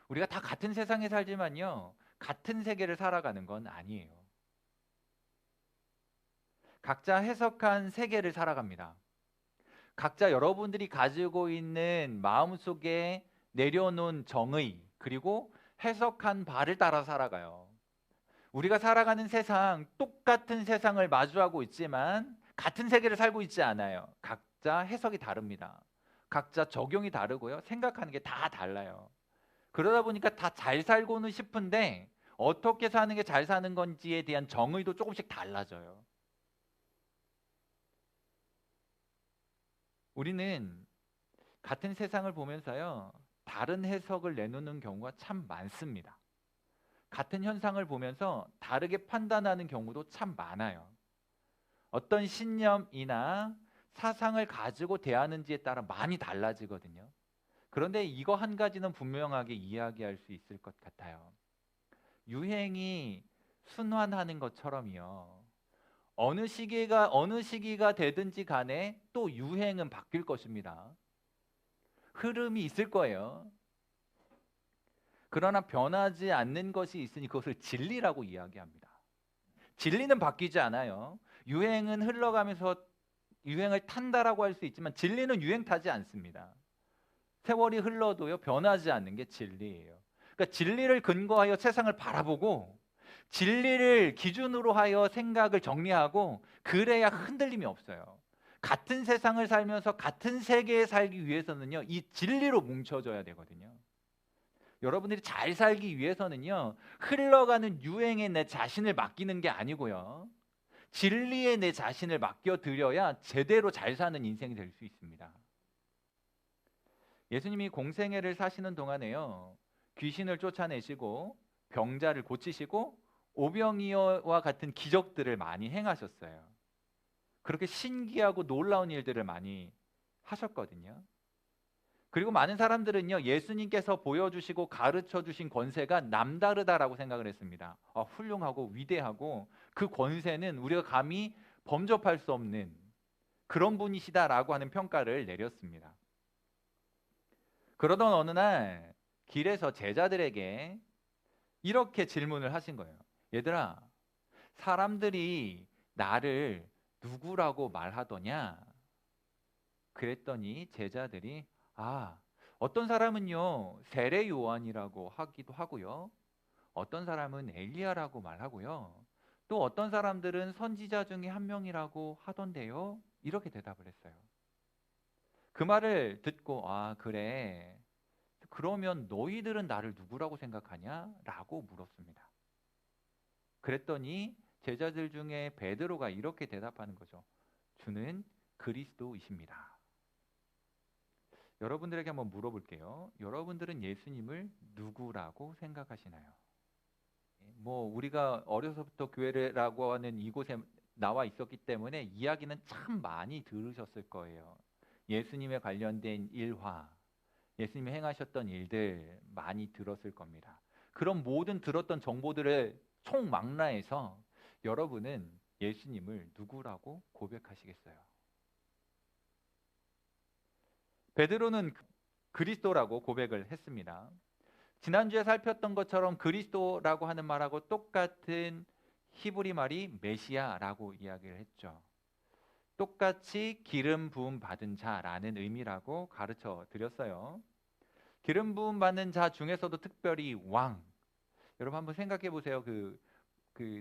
우리가 다 같은 세상에 살지만요, 같은 세계를 살아가는 건 아니에요. 각자 해석한 세계를 살아갑니다. 각자 여러분들이 가지고 있는 마음속에 내려놓은 정의, 그리고 해석한 바를 따라 살아가요. 우리가 살아가는 세상, 똑같은 세상을 마주하고 있지만 같은 세계를 살고 있지 않아요. 각자 해석이 다릅니다. 각자 적용이 다르고요. 생각하는 게 다 달라요. 그러다 보니까 다 잘 살고는 싶은데 어떻게 사는 게 잘 사는 건지에 대한 정의도 조금씩 달라져요. 우리는 같은 세상을 보면서요, 다른 해석을 내놓는 경우가 참 많습니다. 같은 현상을 보면서 다르게 판단하는 경우도 참 많아요. 어떤 신념이나 사상을 가지고 대하는지에 따라 많이 달라지거든요. 그런데 이거 한 가지는 분명하게 이야기할 수 있을 것 같아요. 유행이 순환하는 것처럼요. 어느 시기가 되든지 간에 또 유행은 바뀔 것입니다. 흐름이 있을 거예요. 그러나 변하지 않는 것이 있으니 그것을 진리라고 이야기합니다. 진리는 바뀌지 않아요. 유행은 흘러가면서 유행을 탄다라고 할 수 있지만 진리는 유행 타지 않습니다. 세월이 흘러도요, 변하지 않는 게 진리예요. 그러니까 진리를 근거하여 세상을 바라보고 진리를 기준으로 하여 생각을 정리하고 그래야 흔들림이 없어요. 같은 세상을 살면서 같은 세계에 살기 위해서는요, 이 진리로 뭉쳐져야 되거든요. 여러분들이 잘 살기 위해서는요, 흘러가는 유행에 내 자신을 맡기는 게 아니고요, 진리에 내 자신을 맡겨드려야 제대로 잘 사는 인생이 될 수 있습니다. 예수님이 공생애를 사시는 동안에요, 귀신을 쫓아내시고 병자를 고치시고 오병이어와 같은 기적들을 많이 행하셨어요. 그렇게 신기하고 놀라운 일들을 많이 하셨거든요. 그리고 많은 사람들은요, 예수님께서 보여주시고 가르쳐 주신 권세가 남다르다라고 생각을 했습니다. 훌륭하고 위대하고 그 권세는 우리가 감히 범접할 수 없는 그런 분이시다라고 하는 평가를 내렸습니다. 그러던 어느 날 길에서 제자들에게 이렇게 질문을 하신 거예요. 얘들아, 사람들이 나를 누구라고 말하더냐? 그랬더니 제자들이, 아, 어떤 사람은요 세례 요한이라고 하기도 하고요, 어떤 사람은 엘리야라고 말하고요, 또 어떤 사람들은 선지자 중에 한 명이라고 하던데요, 이렇게 대답을 했어요. 그 말을 듣고, 아 그래, 그러면 너희들은 나를 누구라고 생각하냐? 라고 물었습니다. 그랬더니 제자들 중에 베드로가 이렇게 대답하는 거죠. 주는 그리스도이십니다. 여러분들에게 한번 물어볼게요. 여러분들은 예수님을 누구라고 생각하시나요? 뭐 우리가 어려서부터 교회라고 하는 이곳에 나와 있었기 때문에 이야기는 참 많이 들으셨을 거예요. 예수님에 관련된 일화, 예수님이 행하셨던 일들 많이 들었을 겁니다. 그런 모든 들었던 정보들을 총망라해서 여러분은 예수님을 누구라고 고백하시겠어요? 베드로는 그리스도라고 고백을 했습니다. 지난주에 살폈던 것처럼 그리스도라고 하는 말하고 똑같은 히브리 말이 메시아라고 이야기를 했죠. 똑같이 기름 부음 받은 자라는 의미라고 가르쳐 드렸어요. 기름 부음 받는 자 중에서도 특별히 왕. 여러분 한번 생각해 보세요. 그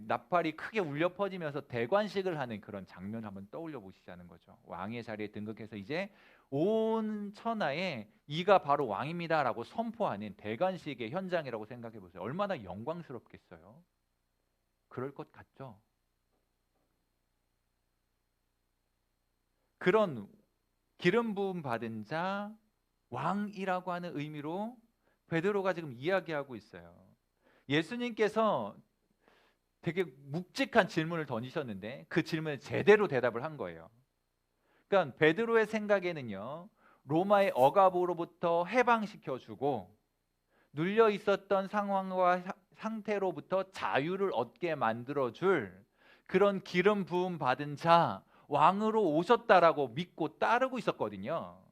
나팔이 크게 울려 퍼지면서 대관식을 하는 그런 장면 한번 떠올려 보시자는 거죠. 왕의 자리에 등극해서 이제 온 천하에 이가 바로 왕입니다라고 선포하는 대관식의 현장이라고 생각해 보세요. 얼마나 영광스럽겠어요. 그럴 것 같죠? 그런 기름 부음 받은 자, 왕이라고 하는 의미로 베드로가 지금 이야기하고 있어요. 예수님께서 되게 묵직한 질문을 던지셨는데 그 질문에 제대로 대답을 한 거예요. 그러니까 베드로의 생각에는요, 로마의 억압으로부터 해방시켜 주고 눌려 있었던 상황과 상태로부터 자유를 얻게 만들어 줄 그런 기름 부음 받은 자, 왕으로 오셨다라고 믿고 따르고 있었거든요.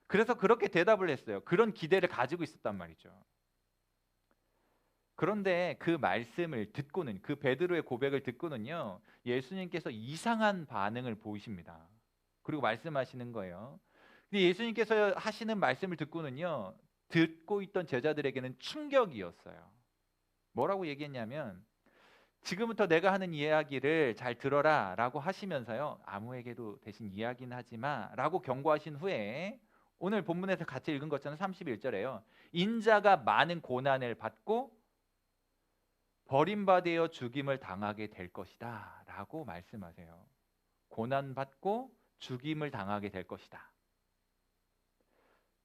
그래서 그렇게 대답을 했어요. 그런 기대를 가지고 있었단 말이죠. 그런데 그 말씀을 듣고는, 그 베드로의 고백을 듣고는요, 예수님께서 이상한 반응을 보이십니다. 그리고 말씀하시는 거예요. 근데 예수님께서 하시는 말씀을 듣고는요, 듣고 있던 제자들에게는 충격이었어요. 뭐라고 얘기했냐면, 지금부터 내가 하는 이야기를 잘 들어라 라고 하시면서요, 아무에게도 대신 이야기는 하지 마 라고 경고하신 후에, 오늘 본문에서 같이 읽은 것처럼 31절에요, 인자가 많은 고난을 받고 버림받아 죽임을 당하게 될 것이다 라고 말씀하세요. 고난받고 죽임을 당하게 될 것이다.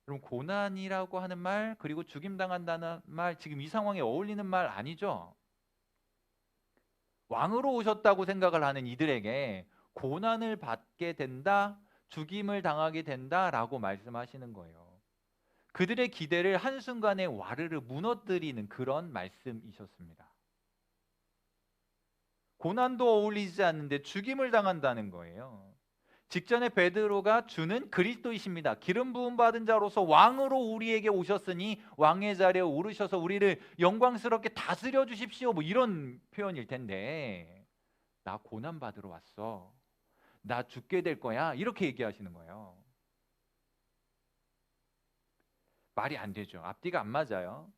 그럼 고난이라고 하는 말, 그리고 죽임 당한다는 말, 지금 이 상황에 어울리는 말 아니죠? 왕으로 오셨다고 생각을 하는 이들에게 고난을 받게 된다, 죽임을 당하게 된다라고 말씀하시는 거예요. 그들의 기대를 한순간에 와르르 무너뜨리는 그런 말씀이셨습니다. 고난도 어울리지 않는데 죽임을 당한다는 거예요. 직전에 베드로가 주는 그리스도이십니다, 기름 부음 받은 자로서 왕으로 우리에게 오셨으니 왕의 자리에 오르셔서 우리를 영광스럽게 다스려 주십시오, 뭐 이런 표현일 텐데, 나 고난 받으러 왔어, 나 죽게 될 거야, 이렇게 얘기하시는 거예요. 말이 안 되죠. 앞뒤가 안 맞아요.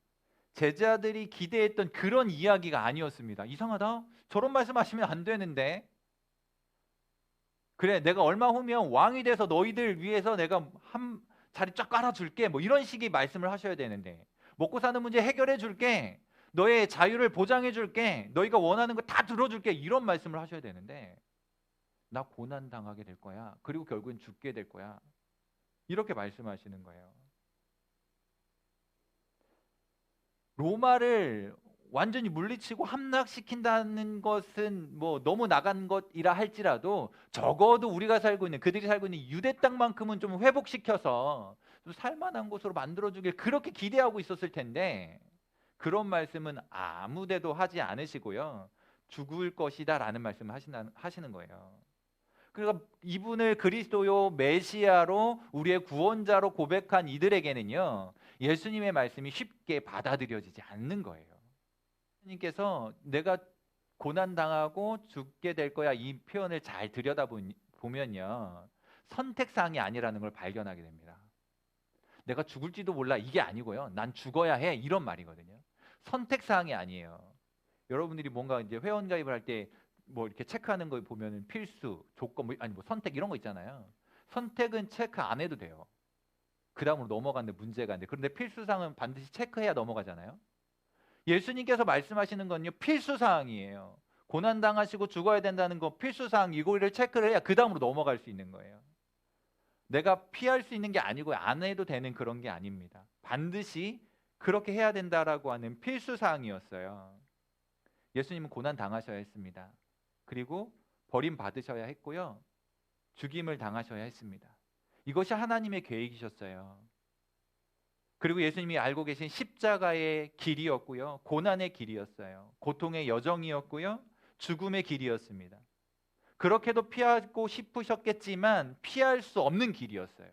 제자들이 기대했던 그런 이야기가 아니었습니다. 이상하다, 저런 말씀하시면 안 되는데, 그래 내가 얼마 후면 왕이 돼서 너희들 위해서 내가 한 자리 쫙 깔아줄게, 뭐 이런 식의 말씀을 하셔야 되는데, 먹고 사는 문제 해결해 줄게, 너의 자유를 보장해 줄게, 너희가 원하는 거 다 들어줄게, 이런 말씀을 하셔야 되는데, 나 고난 당하게 될 거야, 그리고 결국엔 죽게 될 거야, 이렇게 말씀하시는 거예요. 로마를 완전히 물리치고 함락시킨다는 것은 뭐 너무 나간 것이라 할지라도, 적어도 우리가 살고 있는, 그들이 살고 있는 유대 땅만큼은 좀 회복시켜서 좀 살만한 곳으로 만들어주길 그렇게 기대하고 있었을 텐데, 그런 말씀은 아무데도 하지 않으시고요, 죽을 것이다 라는 말씀을 하시는 거예요. 그러니까 이분을 그리스도요 메시아로 우리의 구원자로 고백한 이들에게는요, 예수님의 말씀이 쉽게 받아들여지지 않는 거예요. 예수님께서 내가 고난 당하고 죽게 될 거야, 이 표현을 잘 들여다보면요, 선택사항이 아니라는 걸 발견하게 됩니다. 내가 죽을지도 몰라, 이게 아니고요, 난 죽어야 해, 이런 말이거든요. 선택사항이 아니에요. 여러분들이 뭔가 이제 회원가입을 할 때 뭐 이렇게 체크하는 거 보면은 필수, 조건, 뭐 아니 뭐 선택 이런 거 있잖아요. 선택은 체크 안 해도 돼요. 그 다음으로 넘어가는데 문제가 안 돼. 그런데 필수사항은 반드시 체크해야 넘어가잖아요. 예수님께서 말씀하시는 건요, 필수사항이에요. 고난당하시고 죽어야 된다는 거 필수사항, 이거를 체크를 해야 그 다음으로 넘어갈 수 있는 거예요. 내가 피할 수 있는 게 아니고 안 해도 되는 그런 게 아닙니다. 반드시 그렇게 해야 된다라고 하는 필수사항이었어요. 예수님은 고난 당하셔야 했습니다. 그리고 버림받으셔야 했고요, 죽임을 당하셔야 했습니다. 이것이 하나님의 계획이셨어요. 그리고 예수님이 알고 계신 십자가의 길이었고요, 고난의 길이었어요. 고통의 여정이었고요, 죽음의 길이었습니다. 그렇게도 피하고 싶으셨겠지만 피할 수 없는 길이었어요.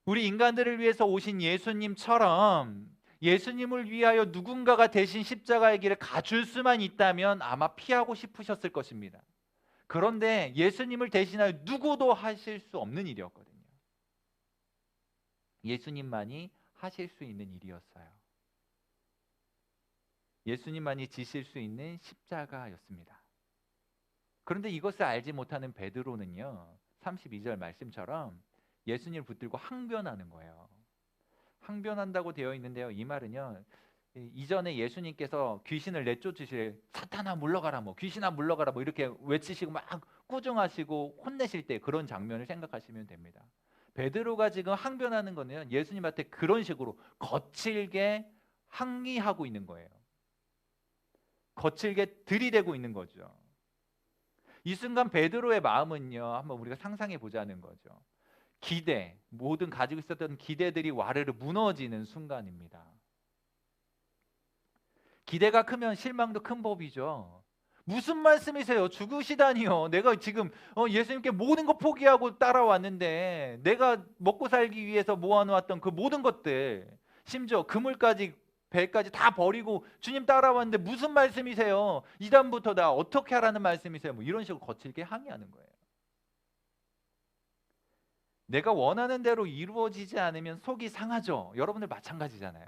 우리 인간들을 위해서 오신 예수님처럼 예수님을 위하여 누군가가 대신 십자가의 길을 가줄 수만 있다면 아마 피하고 싶으셨을 것입니다. 그런데 예수님을 대신하여 누구도 하실 수 없는 일이었거든요. 예수님만이 하실 수 있는 일이었어요. 예수님만이 지실 수 있는 십자가였습니다. 그런데 이것을 알지 못하는 베드로는요, 32절 말씀처럼 예수님을 붙들고 항변하는 거예요. 항변한다고 되어 있는데요, 이 말은요, 이전에 예수님께서 귀신을 내쫓으실, 사탄아 물러가라, 뭐 귀신아 물러가라, 뭐 이렇게 외치시고 막 꾸중하시고 혼내실 때 그런 장면을 생각하시면 됩니다. 베드로가 지금 항변하는 거는 예수님한테 그런 식으로 거칠게 항의하고 있는 거예요. 거칠게 들이대고 있는 거죠. 이 순간 베드로의 마음은요, 한번 우리가 상상해 보자는 거죠. 기대, 모든 가지고 있었던 기대들이 와르르 무너지는 순간입니다. 기대가 크면 실망도 큰 법이죠. 무슨 말씀이세요? 죽으시다니요. 내가 지금 예수님께 모든 거 포기하고 따라왔는데, 내가 먹고 살기 위해서 모아놓았던 그 모든 것들 심지어 그물까지 배까지 다 버리고 주님 따라왔는데 무슨 말씀이세요? 이다음부터 나 어떻게 하라는 말씀이세요? 뭐 이런 식으로 거칠게 항의하는 거예요. 내가 원하는 대로 이루어지지 않으면 속이 상하죠. 여러분들 마찬가지잖아요.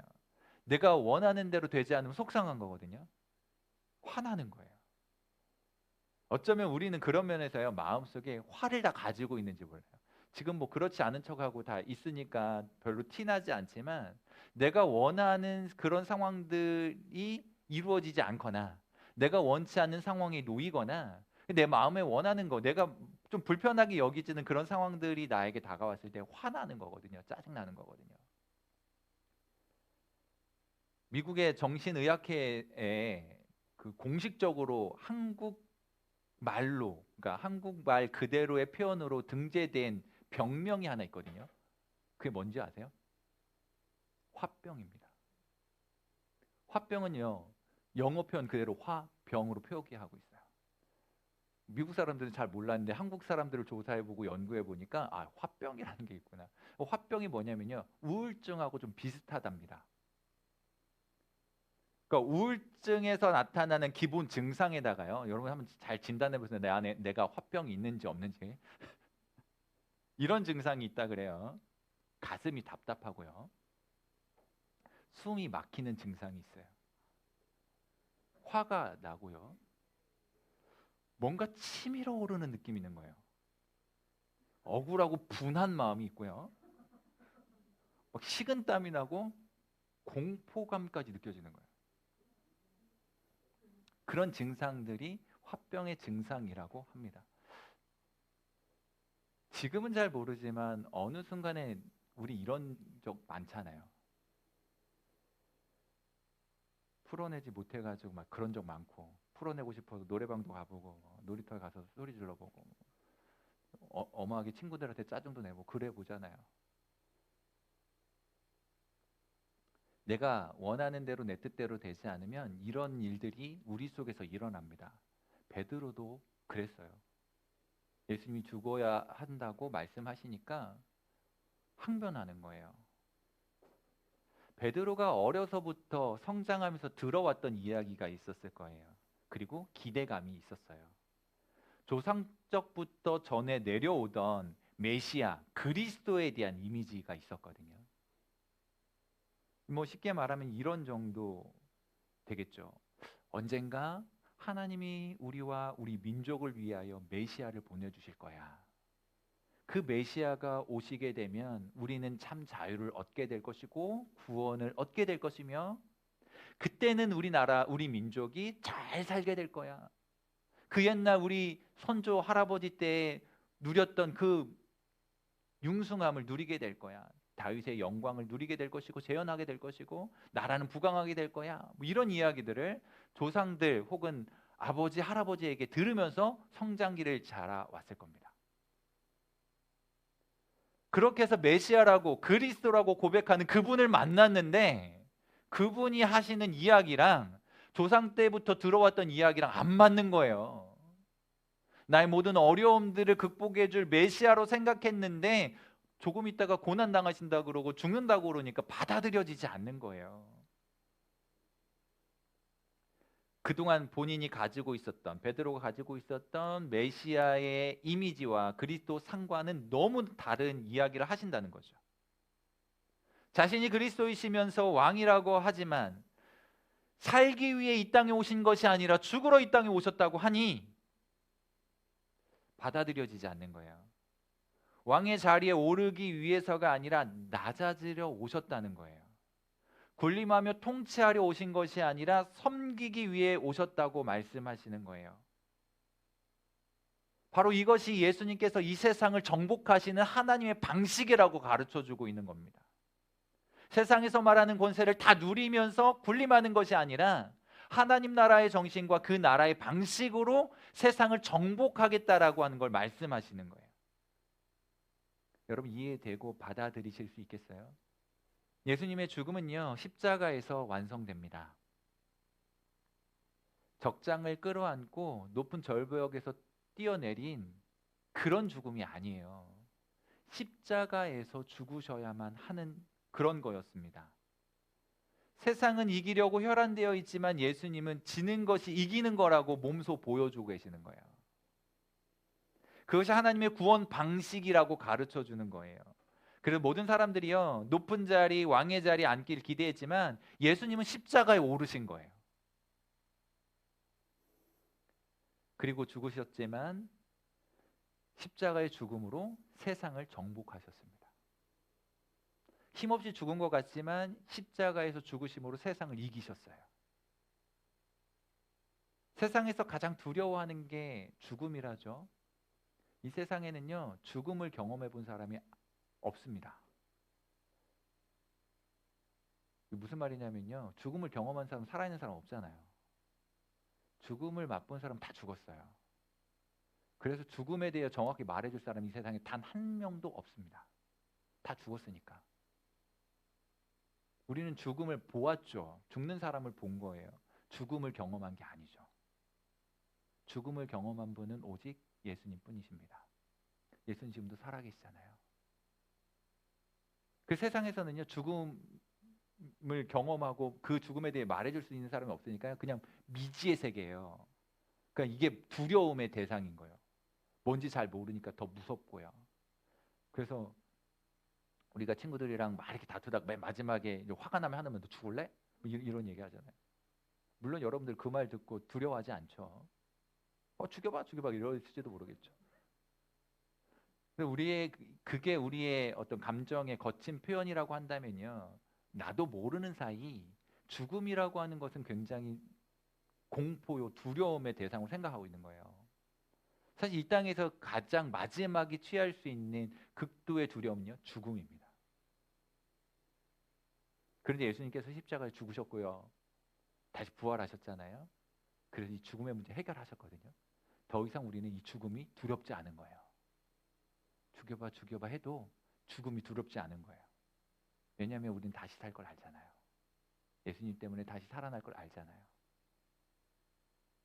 내가 원하는 대로 되지 않으면 속상한 거거든요. 화나는 거예요. 어쩌면 우리는 그런 면에서요, 마음속에 화를 다 가지고 있는지 몰라요. 지금 뭐 그렇지 않은 척하고 다 있으니까 별로 티나지 않지만, 내가 원하는 그런 상황들이 이루어지지 않거나 내가 원치 않는 상황에 놓이거나 내 마음에 원하는 거, 내가 좀 불편하게 여기지는 그런 상황들이 나에게 다가왔을 때 화나는 거거든요. 짜증나는 거거든요. 미국의 정신의학회에 그 공식적으로 한국 말로, 그러니까 한국말 그대로의 표현으로 등재된 병명이 하나 있거든요. 그게 뭔지 아세요? 화병입니다. 화병은요, 영어 표현 그대로 화병으로 표기하고 있어요. 미국 사람들은 잘 몰랐는데 한국 사람들을 조사해보고 연구해보니까 화병이라는 게 있구나. 화병이 뭐냐면요, 우울증하고 좀 비슷하답니다. 그러니까 우울증에서 나타나는 기본 증상에다가요, 여러분 한번 잘 진단해보세요. 내 안에 내가 화병이 있는지 없는지. 이런 증상이 있다 그래요. 가슴이 답답하고요, 숨이 막히는 증상이 있어요. 화가 나고요, 뭔가 치밀어 오르는 느낌이 있는 거예요. 억울하고 분한 마음이 있고요, 막 식은땀이 나고 공포감까지 느껴지는 거예요. 그런 증상들이 화병의 증상이라고 합니다. 지금은 잘 모르지만 어느 순간에 우리 이런 적 많잖아요. 풀어내지 못해가지고 막 그런 적 많고, 풀어내고 싶어서 노래방도 가보고 놀이터에 가서 소리 질러보고 어마하게 친구들한테 짜증도 내고 그래 보잖아요. 내가 원하는 대로 내 뜻대로 되지 않으면 이런 일들이 우리 속에서 일어납니다. 베드로도 그랬어요. 예수님이 죽어야 한다고 말씀하시니까 항변하는 거예요. 베드로가 어려서부터 성장하면서 들어왔던 이야기가 있었을 거예요. 그리고 기대감이 있었어요. 조상적부터 전에 내려오던 메시아, 그리스도에 대한 이미지가 있었거든요. 뭐 쉽게 말하면 이런 정도 되겠죠. 언젠가 하나님이 우리와 우리 민족을 위하여 메시아를 보내주실 거야. 그 메시아가 오시게 되면 우리는 참 자유를 얻게 될 것이고 구원을 얻게 될 것이며, 그때는 우리나라, 우리 민족이 잘 살게 될 거야. 그 옛날 우리 선조 할아버지 때 누렸던 그 융숭함을 누리게 될 거야. 다윗의 영광을 누리게 될 것이고 재현하게 될 것이고 나라는 부강하게 될 거야. 뭐 이런 이야기들을 조상들 혹은 아버지 할아버지에게 들으면서 성장기를 자라왔을 겁니다. 그렇게 해서 메시아라고 그리스도라고 고백하는 그분을 만났는데, 그분이 하시는 이야기랑 조상 때부터 들어왔던 이야기랑 안 맞는 거예요. 나의 모든 어려움들을 극복해 줄 메시아로 생각했는데 조금 있다가 고난 당하신다 그러고 죽는다고 그러니까 받아들여지지 않는 거예요. 그동안 본인이 가지고 있었던, 베드로가 가지고 있었던 메시아의 이미지와 그리스도 상과는 너무 다른 이야기를 하신다는 거죠. 자신이 그리스도이시면서 왕이라고 하지만 살기 위해 이 땅에 오신 것이 아니라 죽으러 이 땅에 오셨다고 하니 받아들여지지 않는 거예요. 왕의 자리에 오르기 위해서가 아니라 낮아지려 오셨다는 거예요. 군림하며 통치하려 오신 것이 아니라 섬기기 위해 오셨다고 말씀하시는 거예요. 바로 이것이 예수님께서 이 세상을 정복하시는 하나님의 방식이라고 가르쳐주고 있는 겁니다. 세상에서 말하는 권세를 다 누리면서 군림하는 것이 아니라 하나님 나라의 정신과 그 나라의 방식으로 세상을 정복하겠다라고 하는 걸 말씀하시는 거예요. 여러분 이해되고 받아들이실 수 있겠어요? 예수님의 죽음은요, 십자가에서 완성됩니다. 적장을 끌어안고 높은 절벽에서 뛰어내린 그런 죽음이 아니에요. 십자가에서 죽으셔야만 하는 그런 거였습니다. 세상은 이기려고 혈안되어 있지만 예수님은 지는 것이 이기는 거라고 몸소 보여주고 계시는 거예요. 그것이 하나님의 구원 방식이라고 가르쳐 주는 거예요. 그래서 모든 사람들이요, 높은 자리, 왕의 자리에 앉기를 기대했지만 예수님은 십자가에 오르신 거예요. 그리고 죽으셨지만 십자가의 죽음으로 세상을 정복하셨습니다. 힘없이 죽은 것 같지만 십자가에서 죽으심으로 세상을 이기셨어요. 세상에서 가장 두려워하는 게 죽음이라죠. 이 세상에는요, 죽음을 경험해 본 사람이 없습니다. 무슨 말이냐면요, 죽음을 경험한 사람, 살아있는 사람 없잖아요. 죽음을 맛본 사람 다 죽었어요. 그래서 죽음에 대해 정확히 말해줄 사람이 이 세상에 단 한 명도 없습니다. 다 죽었으니까. 우리는 죽음을 보았죠. 죽는 사람을 본 거예요. 죽음을 경험한 게 아니죠. 죽음을 경험한 분은 오직 예수님 뿐이십니다. 예수님 지금도 살아계시잖아요. 그 세상에서는요, 죽음을 경험하고 그 죽음에 대해 말해줄 수 있는 사람이 없으니까요, 그냥 미지의 세계예요. 그러니까 이게 두려움의 대상인 거예요. 뭔지 잘 모르니까 더 무섭고요. 그래서 우리가 친구들이랑 막 이렇게 다투다가 맨 마지막에 화가 나면 하나만 너 죽을래? 뭐 이런 얘기 하잖아요. 물론 여러분들 그 말 듣고 두려워하지 않죠. 죽여봐 이럴지도 모르겠죠. 근데 그게 우리의 어떤 감정의 거친 표현이라고 한다면요, 나도 모르는 사이 죽음이라고 하는 것은 굉장히 공포요, 두려움의 대상으로 생각하고 있는 거예요. 사실 이 땅에서 가장 마지막에 취할 수 있는 극도의 두려움은요, 죽음입니다. 그런데 예수님께서 십자가에 죽으셨고요, 다시 부활하셨잖아요. 그래서 이 죽음의 문제 해결하셨거든요. 더 이상 우리는 이 죽음이 두렵지 않은 거예요. 죽여봐 해도 죽음이 두렵지 않은 거예요. 왜냐하면 우리는 다시 살 걸 알잖아요. 예수님 때문에 다시 살아날 걸 알잖아요.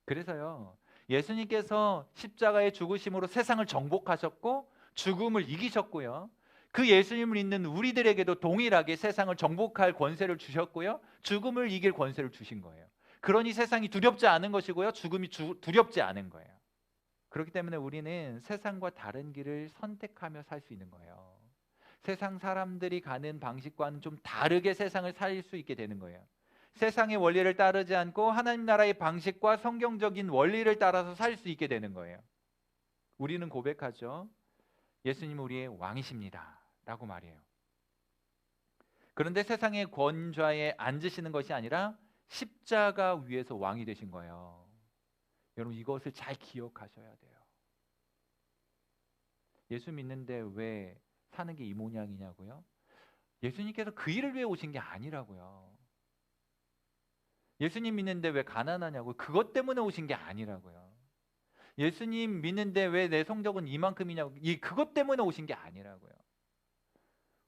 그래서요, 예수님께서 십자가의 죽으심으로 세상을 정복하셨고 죽음을 이기셨고요, 그 예수님을 믿는 우리들에게도 동일하게 세상을 정복할 권세를 주셨고요, 죽음을 이길 권세를 주신 거예요. 그러니 세상이 두렵지 않은 것이고요, 죽음이 두렵지 않은 거예요. 그렇기 때문에 우리는 세상과 다른 길을 선택하며 살 수 있는 거예요. 세상 사람들이 가는 방식과는 좀 다르게 세상을 살 수 있게 되는 거예요. 세상의 원리를 따르지 않고 하나님 나라의 방식과 성경적인 원리를 따라서 살 수 있게 되는 거예요. 우리는 고백하죠. 예수님은 우리의 왕이십니다 라고 말해요. 그런데 세상의 권좌에 앉으시는 것이 아니라 십자가 위에서 왕이 되신 거예요. 여러분, 이것을 잘 기억하셔야 돼요. 예수 믿는데 왜 사는 게 이 모양이냐고요? 예수님께서 그 일을 위해 오신 게 아니라고요. 예수님 믿는데 왜 가난하냐고, 그것 때문에 오신 게 아니라고요. 예수님 믿는데 왜 내 성적은 이만큼이냐고, 그것 때문에 오신 게 아니라고요.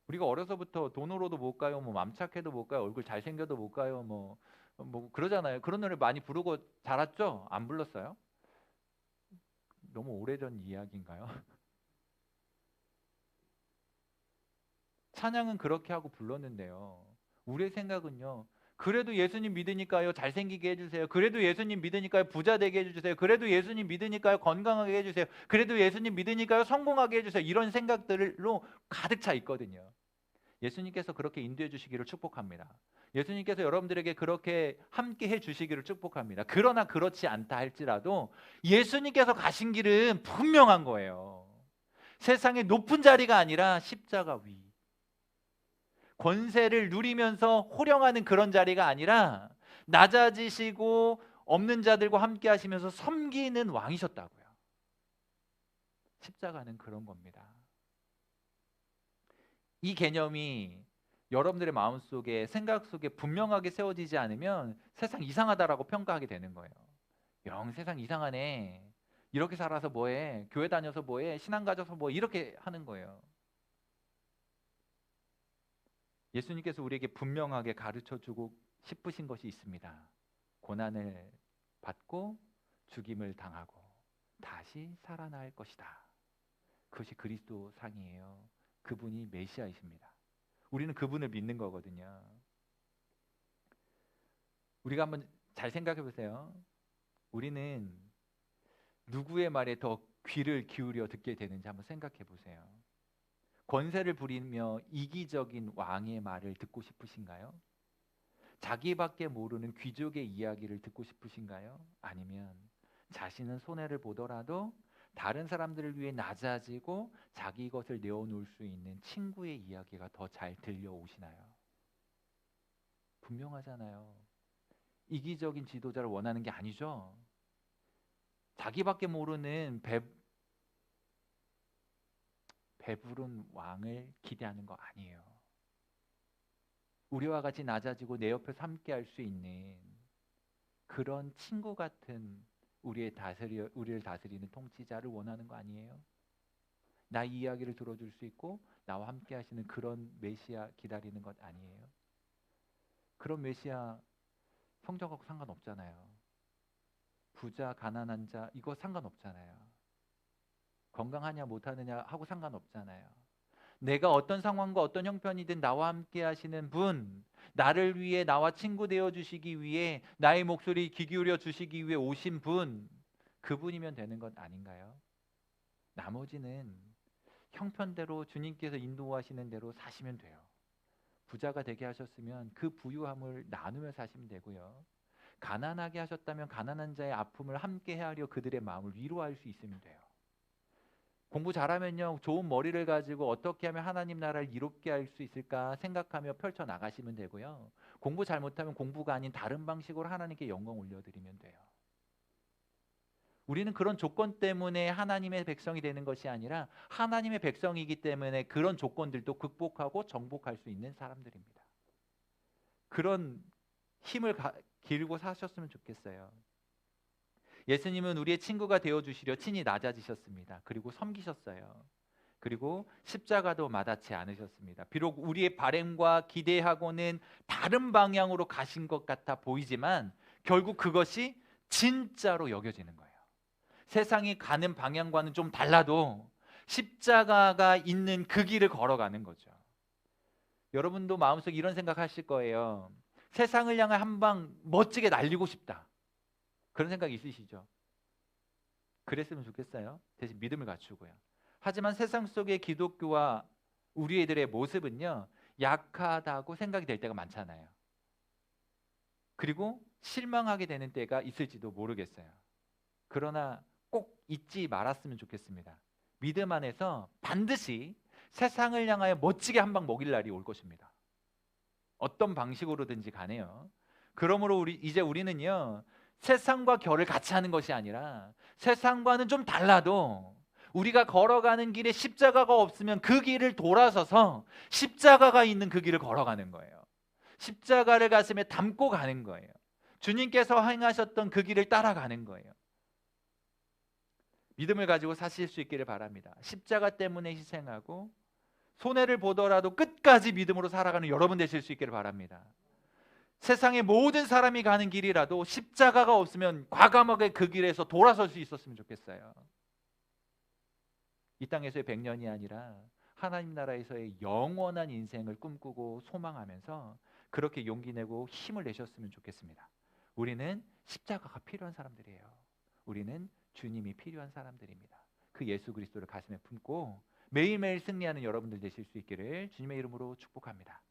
우리가 어려서부터 돈으로도 못 가요, 뭐 맘착해도 못 가요, 얼굴 잘생겨도 못 가요, 뭐 그러잖아요. 그런 노래 많이 부르고 자랐죠? 안 불렀어요? 너무 오래전 이야기인가요? 찬양은 그렇게 하고 불렀는데요, 우리의 생각은요, 그래도 예수님 믿으니까요 잘생기게 해주세요, 그래도 예수님 믿으니까요 부자 되게 해주세요, 그래도 예수님 믿으니까요 건강하게 해주세요, 그래도 예수님 믿으니까요 성공하게 해주세요, 이런 생각들로 가득 차 있거든요. 예수님께서 그렇게 인도해 주시기를 축복합니다. 예수님께서 여러분들에게 그렇게 함께 해 주시기를 축복합니다. 그러나 그렇지 않다 할지라도 예수님께서 가신 길은 분명한 거예요. 세상의 높은 자리가 아니라 십자가 위, 권세를 누리면서 호령하는 그런 자리가 아니라 낮아지시고 없는 자들과 함께 하시면서 섬기는 왕이셨다고요. 십자가는 그런 겁니다. 이 개념이 여러분들의 마음속에, 생각 속에 분명하게 세워지지 않으면 세상 이상하다라고 평가하게 되는 거예요. 영 세상 이상하네, 이렇게 살아서 뭐해, 교회 다녀서 뭐해, 신앙 가져서 뭐, 이렇게 하는 거예요. 예수님께서 우리에게 분명하게 가르쳐주고 싶으신 것이 있습니다. 고난을 받고 죽임을 당하고 다시 살아날 것이다. 그것이 그리스도 상이에요. 그분이 메시아이십니다. 우리는 그분을 믿는 거거든요. 우리가 한번 잘 생각해 보세요. 우리는 누구의 말에 더 귀를 기울여 듣게 되는지 한번 생각해 보세요. 권세를 부리며 이기적인 왕의 말을 듣고 싶으신가요? 자기밖에 모르는 귀족의 이야기를 듣고 싶으신가요? 아니면 자신은 손해를 보더라도 다른 사람들을 위해 낮아지고 자기 것을 내어놓을 수 있는 친구의 이야기가 더 잘 들려오시나요? 분명하잖아요. 이기적인 지도자를 원하는 게 아니죠. 자기밖에 모르는 배부른 왕을 기대하는 거 아니에요. 우리와 같이 낮아지고 내 옆에서 함께 할 수 있는 그런 친구 같은 우리를 다스리는 통치자를 원하는 거 아니에요? 나 이 이야기를 들어줄 수 있고 나와 함께 하시는 그런 메시아 기다리는 것 아니에요? 그런 메시아 성적하고 상관없잖아요. 부자, 가난한 자 이거 상관없잖아요. 건강하냐 못하느냐 하고 상관없잖아요. 내가 어떤 상황과 어떤 형편이든 나와 함께 하시는 분, 나를 위해 나와 친구 되어 주시기 위해 나의 목소리 귀 기울여 주시기 위해 오신 분, 그분이면 되는 것 아닌가요? 나머지는 형편대로 주님께서 인도하시는 대로 사시면 돼요. 부자가 되게 하셨으면 그 부유함을 나누며 사시면 되고요. 가난하게 하셨다면 가난한 자의 아픔을 함께 헤아려 그들의 마음을 위로할 수 있으면 돼요. 공부 잘하면요, 좋은 머리를 가지고 어떻게 하면 하나님 나라를 이롭게 할 수 있을까 생각하며 펼쳐 나가시면 되고요. 공부 잘못하면 공부가 아닌 다른 방식으로 하나님께 영광 올려드리면 돼요. 우리는 그런 조건 때문에 하나님의 백성이 되는 것이 아니라 하나님의 백성이기 때문에 그런 조건들도 극복하고 정복할 수 있는 사람들입니다. 그런 힘을 기르고 사셨으면 좋겠어요. 예수님은 우리의 친구가 되어주시려 친히 낮아지셨습니다. 그리고 섬기셨어요. 그리고 십자가도 마다치 않으셨습니다. 비록 우리의 바램과 기대하고는 다른 방향으로 가신 것 같아 보이지만 결국 그것이 진짜로 여겨지는 거예요. 세상이 가는 방향과는 좀 달라도 십자가가 있는 그 길을 걸어가는 거죠. 여러분도 마음속에 이런 생각하실 거예요. 세상을 향해 한 방 멋지게 날리고 싶다. 그런 생각 있으시죠? 그랬으면 좋겠어요. 대신 믿음을 갖추고요. 하지만 세상 속의 기독교와 우리 애들의 모습은요, 약하다고 생각이 될 때가 많잖아요. 그리고 실망하게 되는 때가 있을지도 모르겠어요. 그러나 꼭 잊지 말았으면 좋겠습니다. 믿음 안에서 반드시 세상을 향하여 멋지게 한 방 먹일 날이 올 것입니다. 어떤 방식으로든지 가네요. 그러므로 이제 우리는요, 세상과 결을 같이 하는 것이 아니라 세상과는 좀 달라도 우리가 걸어가는 길에 십자가가 없으면 그 길을 돌아서서 십자가가 있는 그 길을 걸어가는 거예요. 십자가를 가슴에 담고 가는 거예요. 주님께서 행하셨던 그 길을 따라가는 거예요. 믿음을 가지고 사실 수 있기를 바랍니다. 십자가 때문에 희생하고 손해를 보더라도 끝까지 믿음으로 살아가는 여러분 되실 수 있기를 바랍니다. 세상의 모든 사람이 가는 길이라도 십자가가 없으면 과감하게 그 길에서 돌아설 수 있었으면 좋겠어요. 이 땅에서의 100년이 아니라 하나님 나라에서의 영원한 인생을 꿈꾸고 소망하면서 그렇게 용기 내고 힘을 내셨으면 좋겠습니다. 우리는 십자가가 필요한 사람들이에요. 우리는 주님이 필요한 사람들입니다. 그 예수 그리스도를 가슴에 품고 매일매일 승리하는 여러분들 되실 수 있기를 주님의 이름으로 축복합니다.